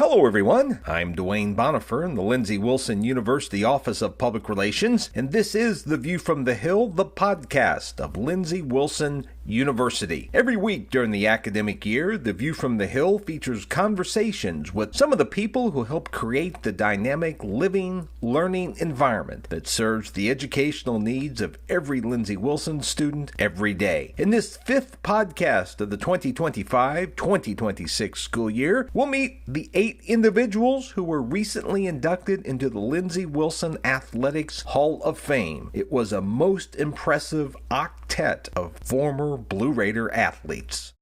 Hello everyone, I'm Dwayne Bonifer in the Lindsey Wilson University Office of Public Relations, and this is The View from the Hill, the podcast of Lindsey Wilson University. Every week during the academic year, The View from the Hill features conversations with some of the people who help create the dynamic, living, learning environment that serves the educational needs of every Lindsey Wilson student every day. In this fifth podcast of the 2025-2026 school year, we'll meet the 8 individuals who were recently inducted into the Lindsey Wilson Athletics Hall of Fame. It was a most impressive octet of former Blue Raider athletes.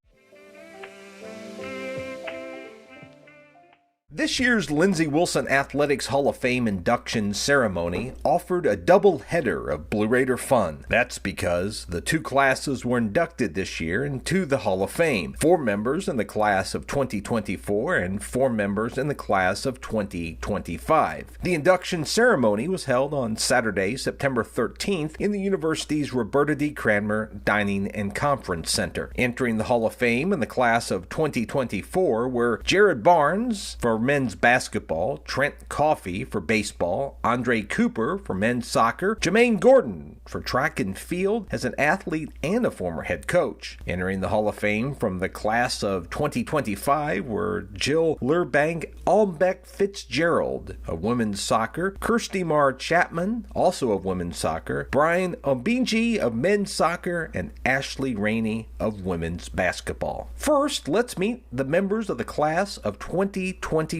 This year's Lindsey Wilson Athletics Hall of Fame induction ceremony offered a double header of Blue Raider fun. That's because the 2 classes were inducted this year into the Hall of Fame. 4 members in the class of 2024 and 4 members in the class of 2025. The induction ceremony was held on Saturday, September 13th in the university's Roberta D. Cranmer Dining and Conference Center. Entering the Hall of Fame in the class of 2024 were Jared Barnes for men's basketball, Trent Coffee for baseball, Andre Cooper for men's soccer, Jamaine Gordon for track and field as an athlete and a former head coach. Entering the Hall of Fame from the class of 2025 were Jill Lirbank-Almbaek Fitzgerald of women's soccer, Kirsty Marr Chapman, also of women's soccer, Brian Ombiji of men's soccer, and Ashley Rainey of women's basketball. First, let's meet the members of the class of 2024.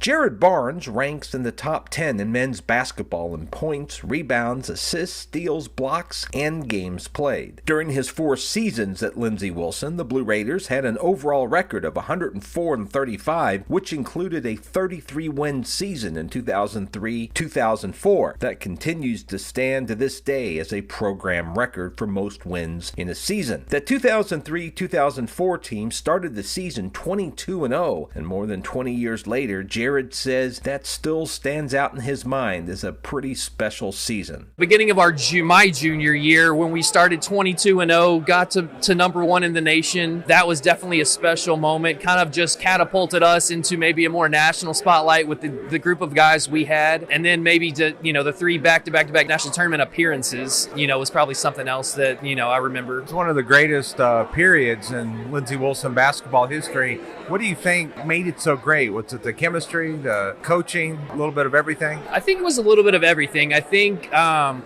Jared Barnes ranks in the top 10 in men's basketball in points, rebounds, assists, steals, blocks, and games played. During his 4 seasons at Lindsey Wilson, the Blue Raiders had an overall record of 104-35, which included a 33-win season in 2003-2004 that continues to stand to this day as a program record for most wins in a season. The 2003-2004 team started the season 22-0, and more than 20 years later, Jared says that still stands out in his mind as a pretty special season. Beginning of my junior year, when we started 22-0, got to number 1 in the nation, that was definitely a special moment. Kind of just catapulted us into maybe a more national spotlight with the group of guys we had, and then maybe the 3 back-to-back national tournament appearances, was probably something else that I remember. It's one of the greatest periods in Lindsey Wilson basketball history. What do you think made it so great? Was it the chemistry, the coaching, a little bit of everything? I think it was a little bit of everything. I think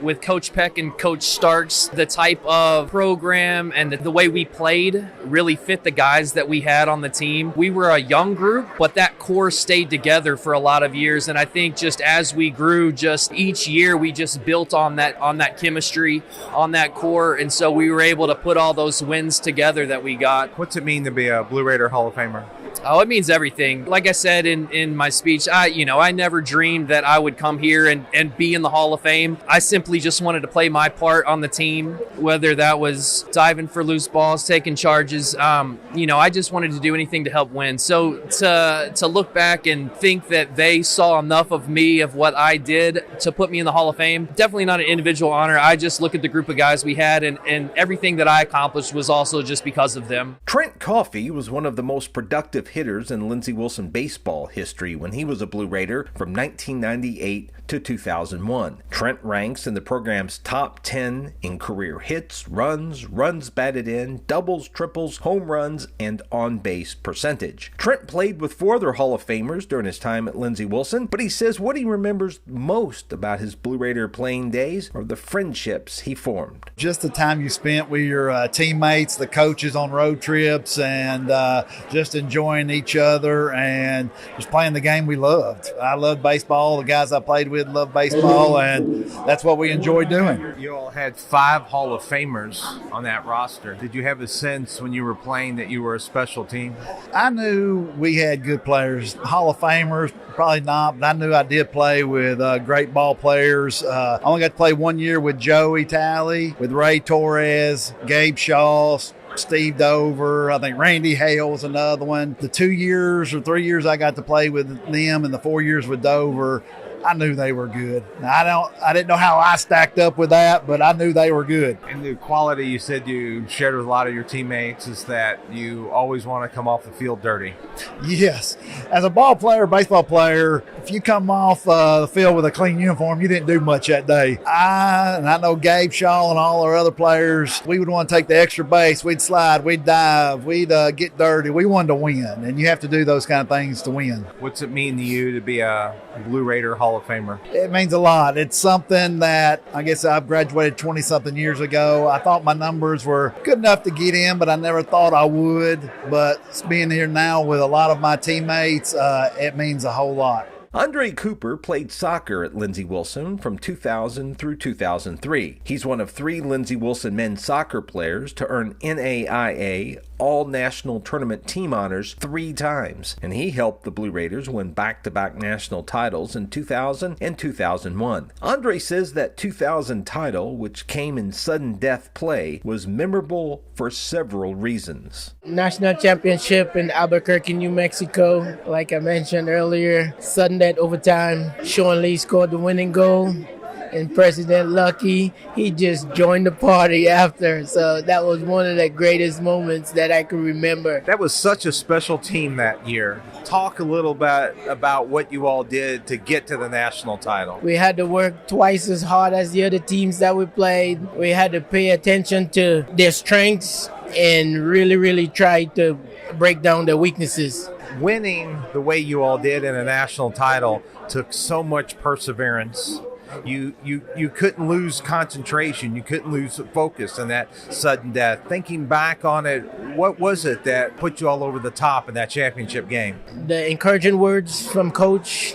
with Coach Peck and Coach Starks, the type of program and the way we played really fit the guys that we had on the team. We were a young group, but that core stayed together for a lot of years. And I think just as we grew, just each year we just built on that chemistry, on that core. And so we were able to put all those wins together that we got. What's it mean to be a Blue Raider Hall of Famer? Oh, it means everything. Like I said in my speech, I never dreamed that I would come here and be in the Hall of Fame. I simply just wanted to play my part on the team, whether that was diving for loose balls, taking charges. I just wanted to do anything to help win. So to look back and think that they saw enough of me, of what I did to put me in the Hall of Fame, definitely not an individual honor. I just look at the group of guys we had, and everything that I accomplished was also just because of them. Trent Coffee was one of the most productive hitters in Lindsey Wilson baseball history when he was a Blue Raider from 1998 to 2001. Trent ranks in the program's top 10 in career hits, runs batted in, doubles, triples, home runs, and on-base percentage. Trent played with 4 other Hall of Famers during his time at Lindsey Wilson, but he says what he remembers most about his Blue Raider playing days are the friendships he formed. Just the time you spent with your teammates, the coaches on road trips, and just enjoying each other and just playing the game we loved. I loved baseball. The guys I played with loved baseball, and that's what we enjoyed doing. You all had 5 Hall of Famers on that roster. Did you have a sense when you were playing that you were a special team? I knew we had good players. Hall of Famers, probably not, but I knew I did play with great ball players. I only got to play 1 year with Joey Talley, with Ray Torres, Gabe Shaw, Steve Dover, I think Randy Hale was another one. The 2 years or 3 years I got to play with them and the 4 years with Dover, I knew they were good. Now, I didn't know how I stacked up with that, but I knew they were good. And the quality you said you shared with a lot of your teammates is that you always want to come off the field dirty. Yes. As a ball player, baseball player, if you come off the field with a clean uniform, you didn't do much that day. I know Gabe Shaw and all our other players, we would want to take the extra base. We'd slide, we'd dive, we'd get dirty. We wanted to win, and you have to do those kind of things to win. What's it mean to you to be a Blue Raider Hall of Famer? It means a lot. It's something that I guess I've graduated 20-something years ago. I thought my numbers were good enough to get in, but I never thought I would. But being here now with a lot of my teammates, it means a whole lot. Andre Cooper played soccer at Lindsey Wilson from 2000 through 2003. He's one of 3 Lindsey Wilson men's soccer players to earn NAIA All-National Tournament team honors 3 times, and he helped the Blue Raiders win back-to-back national titles in 2000 and 2001. Andre says that 2000 title, which came in sudden death play, was memorable for several reasons. National championship in Albuquerque, New Mexico. Like I mentioned earlier, sudden death overtime. Sean Lee scored the winning goal. And President Lucky, he just joined the party after. So that was one of the greatest moments that I can remember. That was such a special team that year. Talk a little bit about what you all did to get to the national title. We had to work twice as hard as the other teams that we played. We had to pay attention to their strengths and really try to break down their weaknesses. Winning the way you all did in a national title took so much perseverance. You couldn't lose concentration. You couldn't lose focus in that sudden death. Thinking back on it, what was it that put you all over the top in that championship game? The encouraging words from Coach,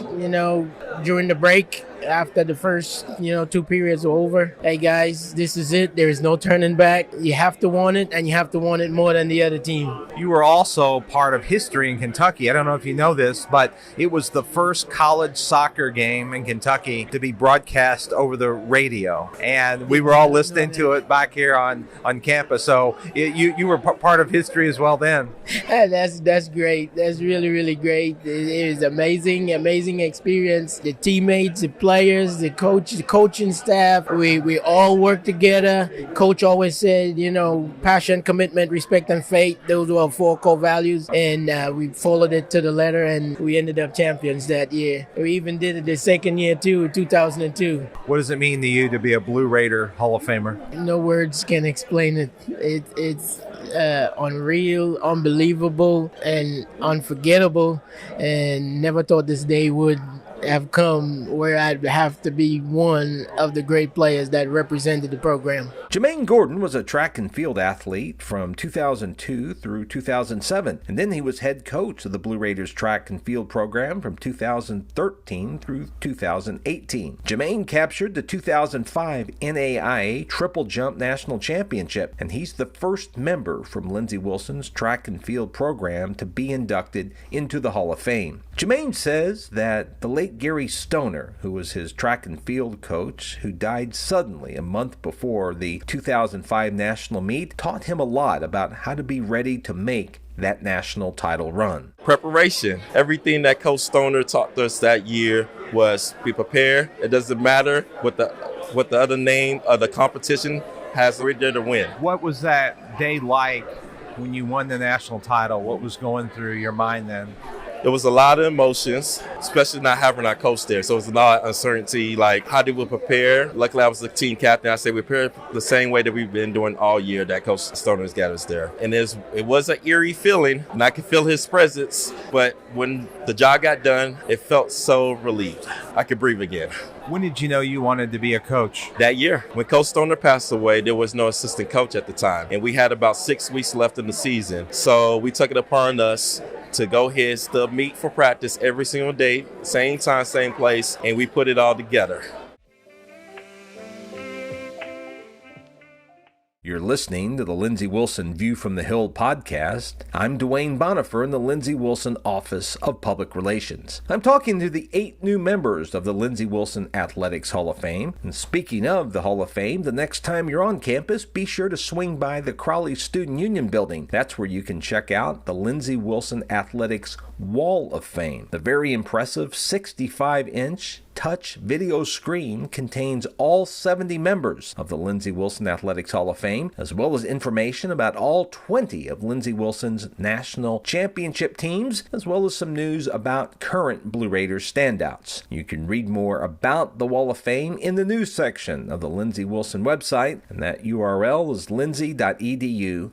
during the break, after the first, 2 periods were over. Hey guys, this is it. There is no turning back. You have to want it, and you have to want it more than the other team. You were also part of history in Kentucky. I don't know if you know this, but it was the first college soccer game in Kentucky to be broadcast over the radio. And we were all listening to it back here on campus. So you were part of history as well then. That's great. That's really great. It was amazing experience. The teammates, the players, the coaching staff, we all work together. Coach always said, passion, commitment, respect, and faith. Those were our 4 core values, and we followed it to the letter, and we ended up champions that year. We even did it the second year too, 2002. What does it mean to you to be a Blue Raider Hall of Famer? No words can explain it. It's unreal, unbelievable, and unforgettable, and never thought this day would have come where I'd have to be one of the great players that represented the program. Jamaine Gordon was a track and field athlete from 2002 through 2007, and then he was head coach of the Blue Raiders track and field program from 2013 through 2018. Jamaine captured the 2005 NAIA Triple Jump National Championship, and he's the first member from Lindsey Wilson's track and field program to be inducted into the Hall of Fame. Jamaine says that the late Gary Stoner, who was his track and field coach, who died suddenly a month before the 2005 national meet, taught him a lot about how to be ready to make that national title run. Preparation. Everything that Coach Stoner taught us that year was be prepared. It doesn't matter what the other name of the competition has. We're there to win. What was that day like when you won the national title? What was going through your mind then? There was a lot of emotions, especially not having our coach there. So it was a lot of uncertainty, like how did we prepare? Luckily, I was the team captain. I said we prepared the same way that we've been doing all year that Coach Stoner's got us there. And it was an eerie feeling, and I could feel his presence. But when the job got done, it felt so relieved. I could breathe again. When did you know you wanted to be a coach? That year. When Coach Stoner passed away, there was no assistant coach at the time. And we had about 6 weeks left in the season. So we took it upon us to go ahead, still meet for practice every single day, same time, same place, and we put it all together. You're listening to the Lindsey Wilson View from the Hill podcast. I'm Dwayne Bonifer in the Lindsey Wilson Office of Public Relations. I'm talking to the 8 new members of the Lindsey Wilson Athletics Hall of Fame. And speaking of the Hall of Fame, the next time you're on campus, be sure to swing by the Crowley Student Union building. That's where you can check out the Lindsey Wilson Athletics Wall of Fame. The very impressive 65-inch touch video screen contains all 70 members of the Lindsey Wilson Athletics Hall of Fame, as well as information about all 20 of Lindsey Wilson's national championship teams, as well as some news about current Blue Raiders standouts. You can read more about the Wall of Fame in the news section of the Lindsey Wilson website, and that URL is lindsey.edu/news.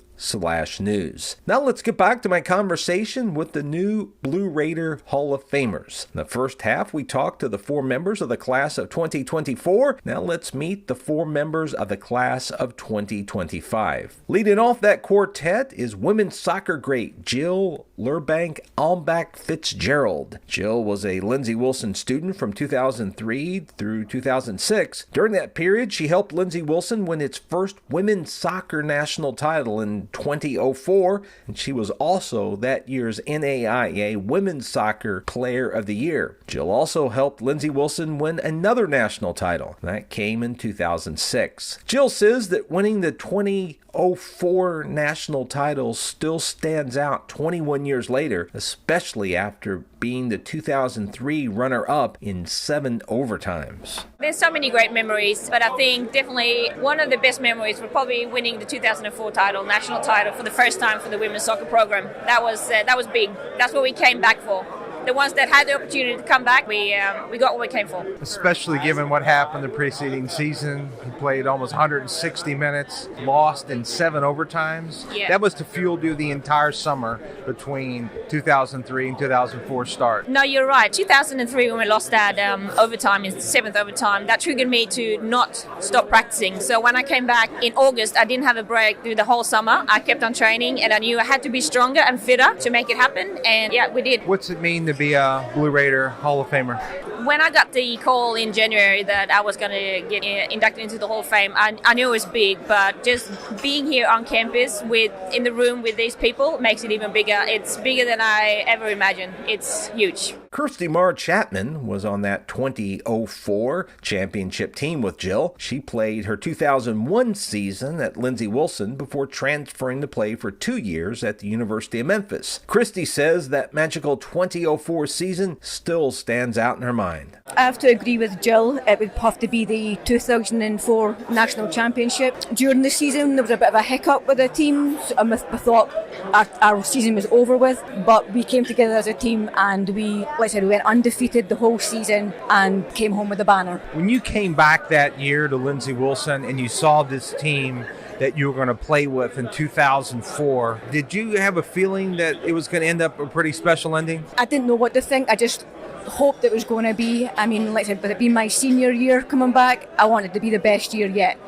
Now let's get back to my conversation with the new Blue Raider Hall of Famers. In the first half, we talked to the 4 members of the class of 2024. Now let's meet the 4 members of the class of 2025. Leading off that quartet is women's soccer great Jill Lirbank-Almbaek Fitzgerald. Jill was a Lindsey Wilson student from 2003 through 2006. During that period, she helped Lindsey Wilson win its first women's soccer national title in 2004, and she was also that year's NAIA Women's Soccer Player of the Year. Jill also helped Lindsey Wilson win another national title. That came in 2006. Jill says that winning the 2004 national title still stands out 21 years later, especially after being the 2003 runner-up in 7 overtimes. There's so many great memories, but I think definitely one of the best memories was probably winning the 2004 national title for the first time for the women's soccer program. That was big. That's what we came back for. The ones that had the opportunity to come back, we got what we came for. Especially given what happened the preceding season. He played almost 160 minutes, lost in 7 overtimes. Yeah. That was to fuel you the entire summer between 2003 and 2004 start. No, you're right. 2003, when we lost that overtime, in 7th overtime, that triggered me to not stop practicing. So when I came back in August, I didn't have a break through the whole summer. I kept on training, and I knew I had to be stronger and fitter to make it happen, and yeah, we did. What's it mean to be a Blue Raider Hall of Famer? When I got the call in January that I was going to get inducted into the Hall of Fame, I knew it was big, but just being here on campus in the room with these people makes it even bigger. It's bigger than I ever imagined. It's huge. Kirsty Marr Chapman was on that 2004 championship team with Jill. She played her 2001 season at Lindsey Wilson before transferring to play for 2 years at the University of Memphis. Kirsty says that magical 2004 season still stands out in her mind. I have to agree with Jill. It would have to be the 2004 National Championship. During the season, there was a bit of a hiccup with the team. I thought our season was over with, but we came together as a team and we went undefeated the whole season and came home with a banner. When you came back that year to Lindsey Wilson and you saw this team that you were going to play with in 2004, did you have a feeling that it was going to end up a pretty special ending? I didn't know what to think. I just hoped it was going to be. I mean, like I said, with it being my senior year coming back, I wanted to be the best year yet,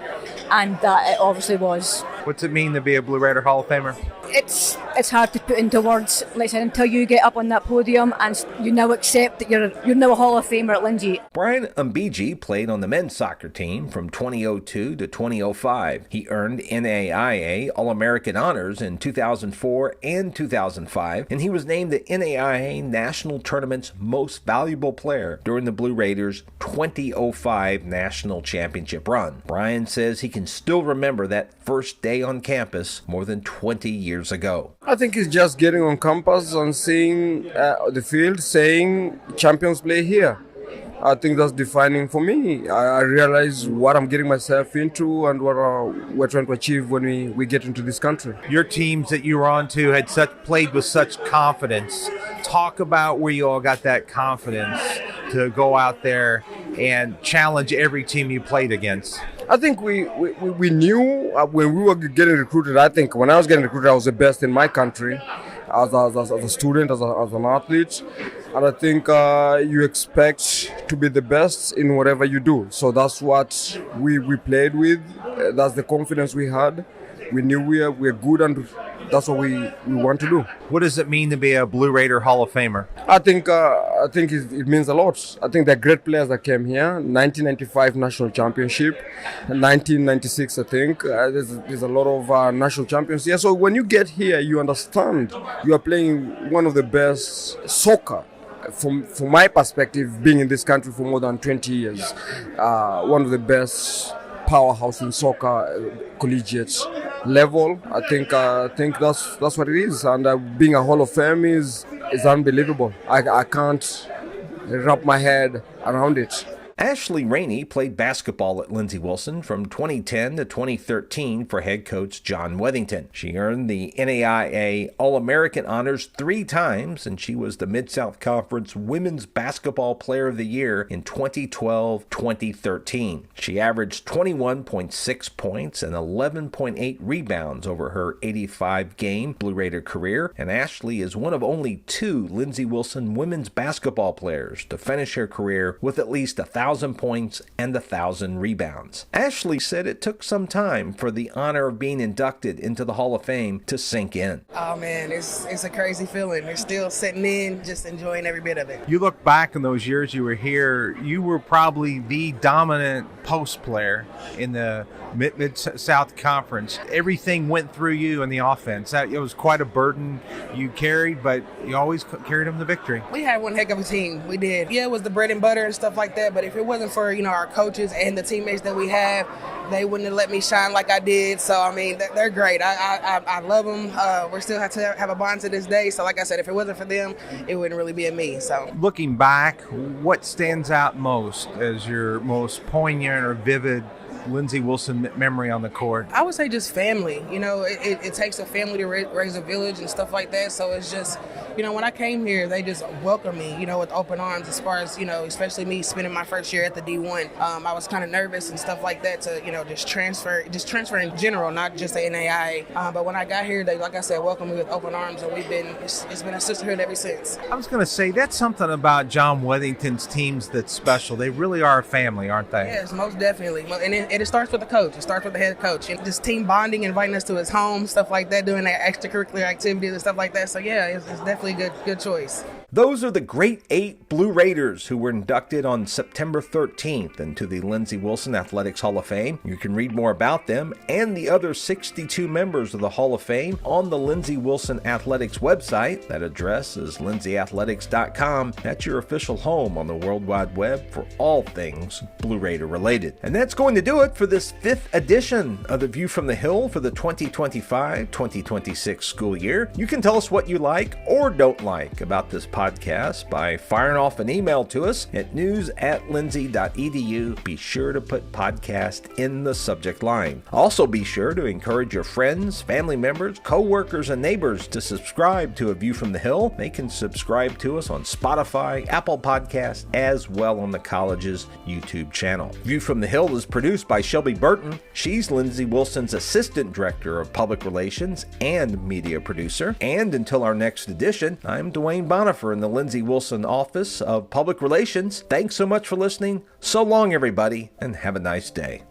and that it obviously was. What's it mean to be a Blue Raider Hall of Famer? It's hard to put into words. Like I said, until you get up on that podium and you now accept that you're now a Hall of Famer at Lindsey. Brian Ombiji played on the men's soccer team from 2002 to 2005. He earned NAIA All-American honors in 2004 and 2005, and he was named the NAIA National Tournament's most valuable player during the Blue Raiders' 2005 National Championship run. Brian says he can still remember that first day on campus more than 20 years ago. I think it's just getting on campus and seeing the field, saying champions play here. I think that's defining for me. I realize what I'm getting myself into and what we're trying to achieve when we get into this country. Your teams that you were on to had played with such confidence. Talk about where you all got that confidence to go out there and challenge every team you played against. I think we knew when we were getting recruited. I think when I was getting recruited, I was the best in my country as a student, as an athlete. And I think you expect to be the best in whatever you do. So that's what we played with. That's the confidence we had. We knew we're good, and that's what we want to do. What does it mean to be a Blue Raider Hall of Famer? I think it means a lot. I think they're great players that came here. 1995 National Championship, 1996 I think. There's a lot of national champions here. So when you get here, you understand you are playing one of the best soccer. From my perspective, being in this country for more than 20 years, one of the best powerhouse in soccer, collegiate level. I think that's what it is. And being a Hall of Fame is is unbelievable. I can't wrap my head around it. Ashley Rainey played basketball at Lindsey Wilson from 2010 to 2013 for head coach John Wethington. She earned the NAIA All-American honors 3 times, and she was the Mid-South Conference Women's Basketball Player of the Year in 2012-2013. She averaged 21.6 points and 11.8 rebounds over her 85-game Blue Raider career, and Ashley is one of only 2 Lindsey Wilson women's basketball players to finish her career with at least 1,000 points and 1,000 rebounds. Ashley said it took some time for the honor of being inducted into the Hall of Fame to sink in. Oh man, it's a crazy feeling. It's still sitting in, just enjoying every bit of it. You look back in those years you were here, you were probably the dominant post player in the Mid-South Conference. Everything went through you in the offense. It was quite a burden you carried, but you always carried them to victory. We had one heck of a team. We did. Yeah, it was the bread and butter and stuff like that, but if it wasn't for, our coaches and the teammates that we have, they wouldn't have let me shine like I did. So, I mean, they're great. I love them. We still have to have a bond to this day. So, like I said, if it wasn't for them, it wouldn't really be me. So, looking back, what stands out most as your most poignant or vivid Lindsey Wilson memory on the court? I would say just family. It takes a family to raise a village and stuff like that. So it's just, when I came here, they just welcomed me, with open arms as far as, especially me spending my first year at the D1. I was kind of nervous and stuff like that to, just transfer in general, not just the NAIA. But when I got here, they, like I said, welcomed me with open arms, and it's been a sisterhood ever since. I was going to say, that's something about John Wethington's teams that's special. They really are a family, aren't they? Yes, most definitely. And it starts with the coach. It starts with the head coach. And just team bonding, inviting us to his home, stuff like that, doing extracurricular activities and stuff like that. So, yeah, it's definitely a good choice. Those are the great 8 Blue Raiders who were inducted on September 13th into the Lindsey Wilson Athletics Hall of Fame. You can read more about them and the other 62 members of the Hall of Fame on the Lindsey Wilson Athletics website. That address is lindseyathletics.com. That's your official home on the World Wide Web for all things Blue Raider related. And that's going to do it for this 5th edition of The View from the Hill for the 2025-2026 school year. You can tell us what you like or don't like about this podcast by firing off an email to us at news@lindsey.edu. Be sure to put podcast in the subject line. Also be sure to encourage your friends, family members, co-workers, and neighbors to subscribe to A View from the Hill. They can subscribe to us on Spotify, Apple Podcasts, as well on the college's YouTube channel. View from the Hill is produced by Shelby Burton. She's Lindsey Wilson's Assistant Director of Public Relations and Media Producer. And until our next edition, I'm Dwayne Bonifer in the Lindsey Wilson Office of Public Relations. Thanks so much for listening. So long, everybody, and have a nice day.